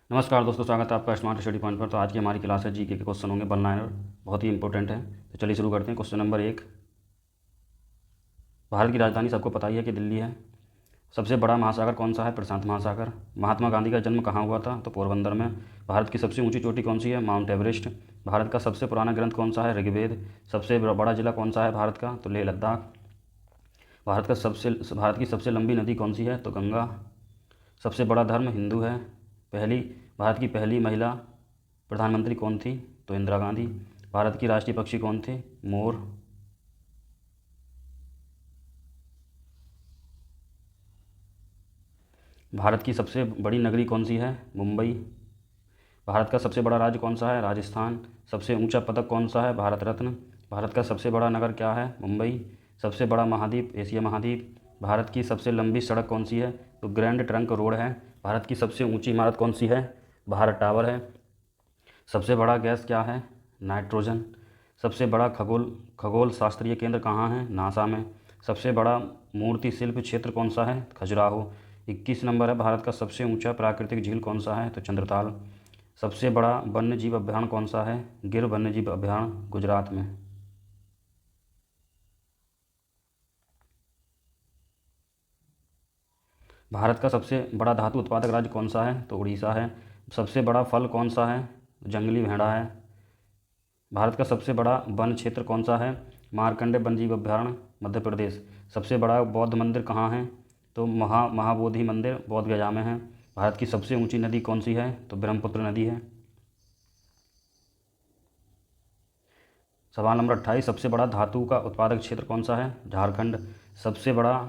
नमस्कार दोस्तों, स्वागत है आपका स्मार्ट स्टडी पॉइंट पर। तो आज की हमारी क्लास है जीके के क्वेश्चन होंगे वन लाइनर, बहुत ही इंपॉर्टेंट है। तो चलिए शुरू करते हैं। क्वेश्चन नंबर 1, भारत की राजधानी सबको पता ही है कि दिल्ली है। सबसे बड़ा महासागर कौन सा है? प्रशांत महासागर। महात्मा गांधी का जन्म कहाँ हुआ था? तो पोरबंदर में। भारत की सबसे ऊंची चोटी कौन सी है? Mount Everest. भारत का सबसे पुराना ग्रंथ कौन सा है? ऋग्वेद। सबसे बड़ा जिला कौन सा है भारत का? तो लेह लद्दाख। भारत की सबसे लंबी नदी कौन सी है? तो गंगा। सबसे बड़ा धर्म हिंदू है। पहली भारत की पहली महिला प्रधानमंत्री कौन थी? तो इंदिरा गांधी। भारत की राष्ट्रीय पक्षी कौन थे? मोर। भारत की सबसे बड़ी नगरी कौन सी है? मुंबई। भारत का सबसे बड़ा राज्य कौन सा है? राजस्थान। सबसे ऊंचा पदक कौन सा है? भारत रत्न। भारत का सबसे बड़ा नगर क्या है? मुंबई। सबसे बड़ा महाद्वीप एशिया महाद्वीप। भारत की सबसे लंबी सड़क कौन सी है? तो ग्रैंड ट्रंक रोड है। भारत की सबसे ऊंची इमारत कौन सी है? भारत टावर है। सबसे बड़ा गैस क्या है? नाइट्रोजन। सबसे बड़ा खगोल शास्त्रीय केंद्र कहाँ है? नासा में। सबसे बड़ा मूर्ति शिल्प क्षेत्र कौन सा है? खजुराहो। 21 नंबर है, भारत का सबसे ऊंचा प्राकृतिक झील कौन सा है? तो चंद्रताल। सबसे बड़ा वन्य जीव अभयारण्य कौन सा है? गिर वन्य जीव अभयारण्य, गुजरात में। भारत का सबसे बड़ा धातु उत्पादक राज्य कौन सा है? तो उड़ीसा है। सबसे बड़ा फल कौन सा है? जंगली भेड़ा है। भारत का सबसे बड़ा वन क्षेत्र कौन सा है? मार्कंडे वन्यजीव अभयारण्य, मध्य प्रदेश। सबसे बड़ा बौद्ध मंदिर कहाँ है? तो महाबोधि मंदिर बोध गया में है। भारत की सबसे ऊंची नदी कौन सी है? तो ब्रह्मपुत्र नदी है। सवाल नंबर 28, सबसे बड़ा धातु का उत्पादक क्षेत्र कौन सा है? झारखंड। सबसे बड़ा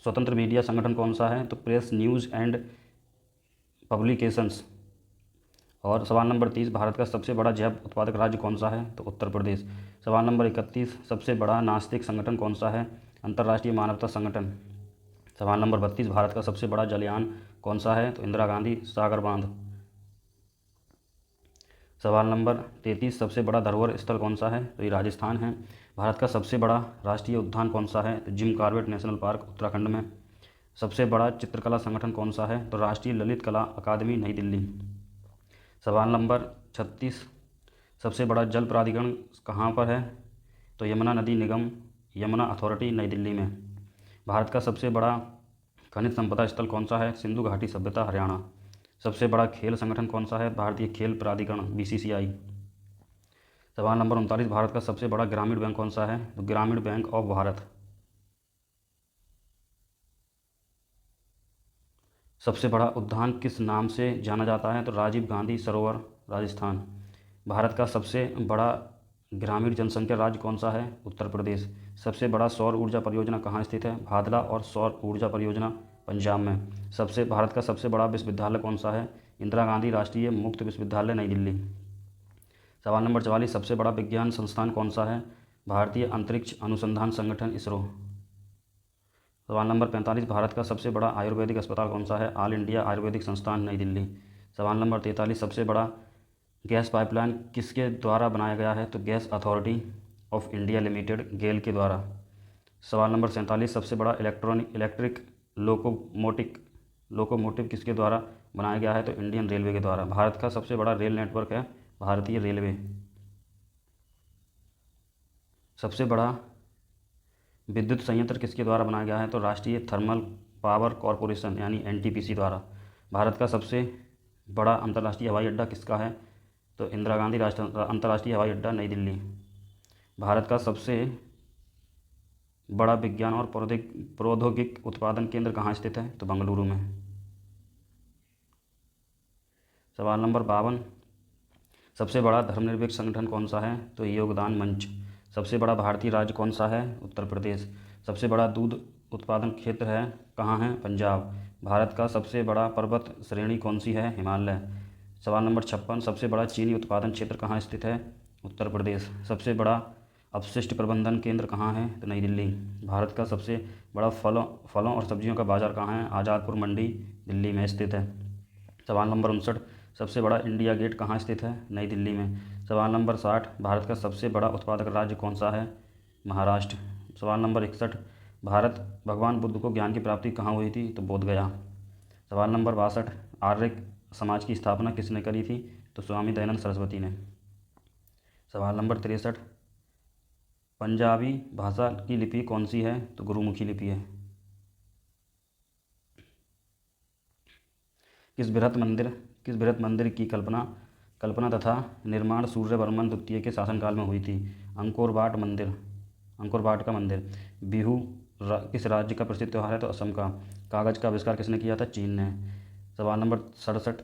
स्वतंत्र मीडिया संगठन कौन सा है? तो प्रेस, न्यूज़ एंड पब्लिकेशंस। और सवाल नंबर 30, भारत का सबसे बड़ा जैव उत्पादक राज्य कौन सा है? तो उत्तर प्रदेश। सवाल नंबर 31, सबसे बड़ा नास्तिक संगठन कौन सा है? अंतर्राष्ट्रीय मानवता संगठन। सवाल नंबर 32, भारत का सबसे बड़ा जलयान कौन सा है? तो इंदिरा गांधी सागर बांध। सवाल नंबर 33, सबसे बड़ा धरोहर स्थल कौन सा है? तो ये राजस्थान है। भारत का सबसे बड़ा राष्ट्रीय उद्यान कौन सा है? तो Jim Corbett national park, Uttarakhand में। सबसे बड़ा चित्रकला संगठन कौन सा है? तो राष्ट्रीय ललित कला अकादमी, नई दिल्ली। सवाल नंबर 36, सबसे बड़ा जल प्राधिकरण कहाँ पर है? तो यमुना नदी निगम, यमुना अथॉरिटी, नई दिल्ली में। भारत का सबसे बड़ा खनिज संपदा स्थल कौन सा है? सिंधु घाटी सभ्यता, हरियाणा। सबसे बड़ा खेल संगठन कौन सा है? भारतीय खेल प्राधिकरण, बीसीसीआई। सवाल नंबर 39, भारत का सबसे बड़ा ग्रामीण बैंक कौन सा है? तो ग्रामीण बैंक ऑफ भारत। सबसे बड़ा उद्यान किस नाम से जाना जाता है? तो राजीव गांधी सरोवर, राजस्थान। भारत का सबसे बड़ा ग्रामीण जनसंख्या राज्य कौन सा है? उत्तर प्रदेश। सबसे बड़ा सौर ऊर्जा परियोजना कहाँ स्थित है? भादला और सौर ऊर्जा परियोजना, पंजाब में। भारत का सबसे बड़ा विश्वविद्यालय कौन सा है? इंदिरा गांधी राष्ट्रीय मुक्त विश्वविद्यालय, नई दिल्ली। सवाल नंबर 44, सबसे बड़ा विज्ञान संस्थान कौन सा है? भारतीय अंतरिक्ष अनुसंधान संगठन, इसरो। सवाल नंबर 45, भारत का सबसे बड़ा आयुर्वेदिक अस्पताल कौन सा है? ऑल इंडिया आयुर्वेदिक संस्थान, नई दिल्ली। सवाल नंबर 43, सबसे बड़ा गैस पाइपलाइन किसके द्वारा बनाया गया है? तो gas authority of India limited, GAIL के द्वारा। सवाल नंबर 47, सबसे बड़ा इलेक्ट्रिक लोकोमोटिव किसके द्वारा बनाया गया है? तो इंडियन रेलवे के द्वारा। भारत का सबसे बड़ा रेल नेटवर्क है भारतीय रेलवे। सबसे बड़ा विद्युत संयंत्र किसके द्वारा बनाया गया है? तो राष्ट्रीय थर्मल पावर कॉरपोरेशन यानी एनटीपीसी द्वारा। भारत का सबसे बड़ा अंतर्राष्ट्रीय हवाई अड्डा किसका है? तो इंदिरा गांधी राष्ट्रीय अंतर्राष्ट्रीय हवाई अड्डा, नई दिल्ली। भारत का सबसे बड़ा विज्ञान और प्रौद्योगिक उत्पादन केंद्र कहाँ स्थित है? तो बेंगलुरु में। सवाल नंबर 52, सबसे बड़ा धर्मनिरपेक्ष संगठन कौन सा है? तो योगदान मंच। सबसे बड़ा भारतीय राज्य कौन सा है? उत्तर प्रदेश। सबसे बड़ा दूध उत्पादन क्षेत्र है कहाँ है? पंजाब। भारत का सबसे बड़ा पर्वत श्रेणी कौन सी है? हिमालय। सवाल नंबर 56, सबसे बड़ा चीनी उत्पादन क्षेत्र कहाँ स्थित है? उत्तर प्रदेश। सबसे बड़ा अपशिष्ट प्रबंधन केंद्र कहाँ है? तो नई दिल्ली। भारत का सबसे बड़ा फलों और सब्जियों का बाजार कहाँ है? आज़ादपुर मंडी, दिल्ली में स्थित है। सवाल नंबर 59, सबसे बड़ा इंडिया गेट कहाँ स्थित है? नई दिल्ली में। सवाल नंबर 60, भारत का सबसे बड़ा उत्पादक राज्य कौन सा है? महाराष्ट्र। सवाल नंबर 61, भारत भगवान बुद्ध को ज्ञान की प्राप्ति कहाँ हुई थी? तो बोध गया। सवाल नंबर 62, आर्य समाज की स्थापना किसने करी थी? तो स्वामी दयानंद सरस्वती ने। सवाल नंबर 63, पंजाबी भाषा की लिपि कौन सी है? तो गुरुमुखी लिपि है। किस बृहत मंदिर की कल्पना तथा निर्माण सूर्यवर्मन द्वितीय के शासनकाल में हुई थी? अंकोर वाट का मंदिर। बिहू किस राज्य का प्रसिद्ध त्यौहार है? तो असम का। कागज का आविष्कार किसने किया था? चीन ने। सवाल नंबर 67,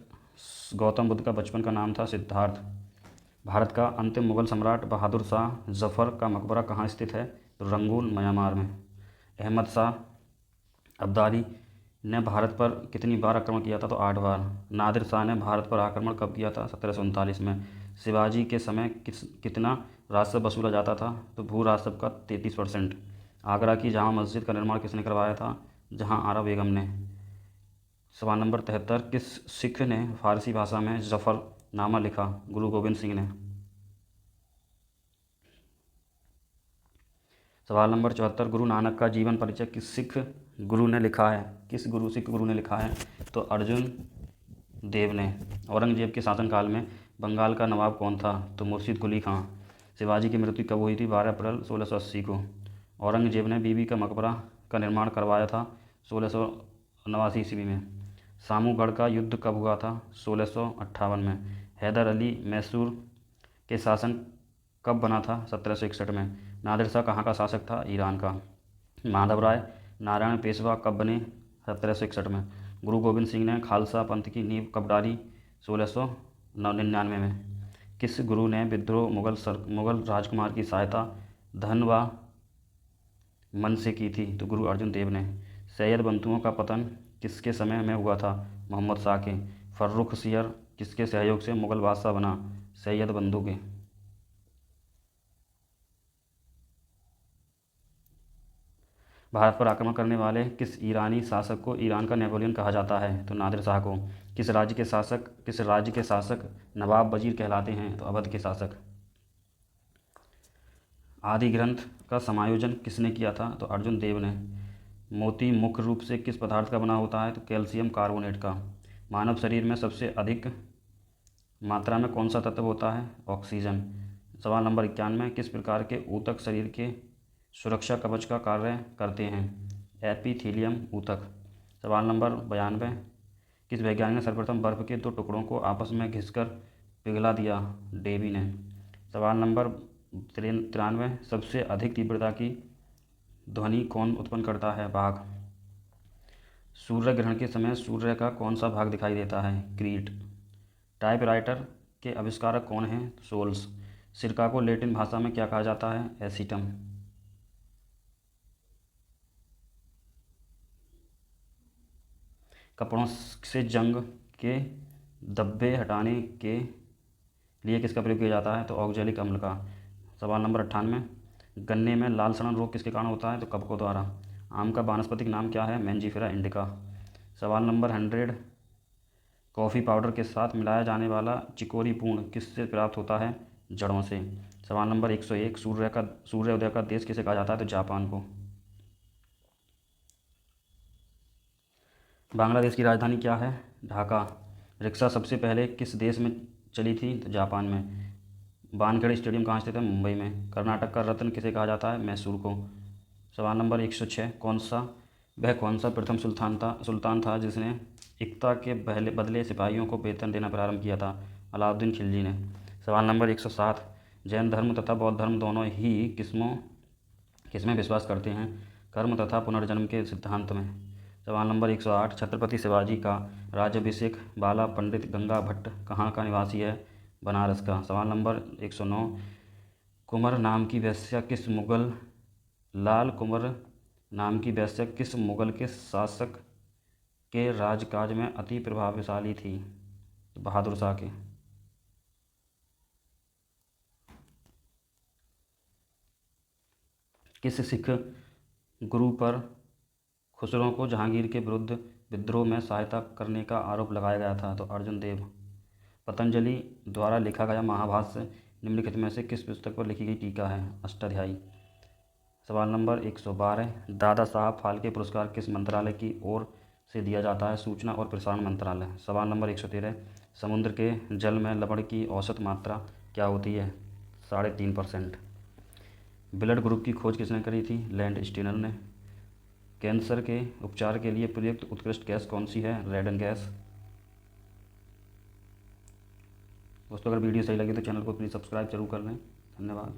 गौतम बुद्ध का बचपन का नाम था सिद्धार्थ। भारत का अंतिम मुगल सम्राट बहादुर शाह जफर का मकबरा कहाँ स्थित है? तो रंगून, म्यांमार में। अहमद शाह अब्दाली ने भारत पर कितनी बार आक्रमण किया था? तो 8 बार। नादिर शाह ने भारत पर आक्रमण कब किया था? 1739 में। शिवाजी के समय कितना राजस्व वसूला जाता था? तो भू राजस्व का 33%। आगरा की जामा मस्जिद का निर्माण किसने करवाया था? जहां आरा बेगम ने। सवाल नंबर 73, किस सिख ने फारसी भाषा में जफरनामा लिखा? गुरु गोबिंद सिंह ने। सवाल नंबर 74, गुरु नानक का जीवन परिचय किस सिख गुरु ने लिखा है? सिख गुरु ने लिखा है? तो अर्जुन देव ने। औरंगजेब के शासनकाल में बंगाल का नवाब कौन था? तो मुर्शिद कुली खां। शिवाजी की मृत्यु कब हुई थी? 12 अप्रैल 1680 को। औरंगजेब ने बीबी का मकबरा का निर्माण करवाया था 1689 ईस्वी में। सामूगढ़ का युद्ध कब हुआ था? 1658 में। हैदर अली मैसूर के शासन कब बना था? 1761 में। नादिर शाह कहाँ का शासक था? ईरान का। माधव राय नारायण पेशवा कब बने? 1761 में। गुरु गोबिंद सिंह ने खालसा पंथ की नींव कब डाली? 1699 में। किस गुरु ने विद्रोह मुगल राजकुमार की सहायता धन व मन से की थी? तो गुरु अर्जुन देव ने। सैयद बंधुओं का पतन किसके समय में हुआ था? मोहम्मद शाह के। फर्रुखसियर किसके सहयोग से मुगल बादशाह बना? सैयद बंधु के। भारत पर आक्रमण करने वाले किस ईरानी शासक को ईरान का नेपोलियन कहा जाता है? तो नादिर शाह को। किस राज्य के शासक नवाब वजीर कहलाते हैं? तो अवध के शासक। आदि ग्रंथ का समायोजन किसने किया था? तो अर्जुन देव ने। मोती मुख्य रूप से किस पदार्थ का बना होता है? तो कैल्शियम कार्बोनेट का। मानव शरीर में सबसे अधिक मात्रा में कौन सा तत्व होता है? ऑक्सीजन। सवाल नंबर 91, किस प्रकार के ऊतक शरीर के सुरक्षा कवच का कार्य करते हैं? एपिथेलियम ऊतक। सवाल नंबर 92, किस वैज्ञानिक ने सर्वप्रथम बर्फ के 2 टुकड़ों को आपस में घिसकर पिघला दिया? डेवी ने। सवाल नंबर 93, सबसे अधिक तीव्रता की ध्वनि कौन उत्पन्न करता है? बाघ। सूर्य ग्रहण के समय सूर्य का कौन सा भाग दिखाई देता है? क्रीट। टाइपराइटर के आविष्कारक कौन हैं? सोल्स। सिरका को लैटिन भाषा में क्या कहा जाता है? एसीटम। कपड़ों से जंग के धब्बे हटाने के लिए किसका प्रयोग किया जाता है? तो ऑक्जेलिक अम्ल का। सवाल नंबर 98, गन्ने में लाल सड़न रोग किसके कारण होता है? तो कवकों द्वारा। आम का वानस्पतिक नाम क्या है? Mangifera indica. सवाल नंबर 100, कॉफ़ी पाउडर के साथ मिलाया जाने वाला चिकोरी पूर्ण किससे प्राप्त होता है? जड़ों से। सवाल नंबर 101, सूर्योदय का देश किसे कहा जाता है? तो जापान को। बांग्लादेश की राजधानी क्या है? ढाका। रिक्शा सबसे पहले किस देश में चली थी? तो जापान में। वानखेड़े स्टेडियम कहाँ स्थित है? मुंबई में। कर्नाटक का रत्न किसे कहा जाता है? मैसूर को। सवाल नंबर 106, वह कौन सा प्रथम सुल्तान था जिसने इक्ता के बदले सिपाहियों को वेतन देना प्रारंभ किया था? अलाउद्दीन खिलजी ने। सवाल नंबर 107, जैन धर्म तथा बौद्ध धर्म दोनों ही किसमें विश्वास करते हैं? कर्म तथा पुनर्जन्म के सिद्धांत में। सवाल नंबर 108, छत्रपति शिवाजी का राज्याभिषेक बाला पंडित गंगा भट्ट कहाँ का निवासी है? बनारस का। सवाल नंबर 109, लाल कुंवर नाम की वेश्या किस मुगल के शासक के राजकाज में अति प्रभावशाली थी? बहादुर शाह के। किस सिख गुरु पर खुसरो को जहांगीर के विरुद्ध विद्रोह में सहायता करने का आरोप लगाया गया था? तो अर्जुन देव। पतंजलि द्वारा लिखा गया महाभाष्य निम्नलिखित में से किस पुस्तक पर लिखी गई टीका है? अष्टाध्यायी। सवाल नंबर 112, दादा साहब फाल्के पुरस्कार किस मंत्रालय की ओर से दिया जाता है? सूचना और प्रसारण मंत्रालय। सवाल नंबर 113, समुद्र के जल में लवण की औसत मात्रा क्या होती है? 3.5%। ब्लड ग्रुप की खोज किसने करी थी? लैंड स्टीनर ने। कैंसर के उपचार के लिए प्रयुक्त उत्कृष्ट गैस कौन सी है? रेडन गैस। दोस्तों, अगर वीडियो सही लगी तो चैनल को प्लीज़ सब्सक्राइब जरूर कर लें। धन्यवाद।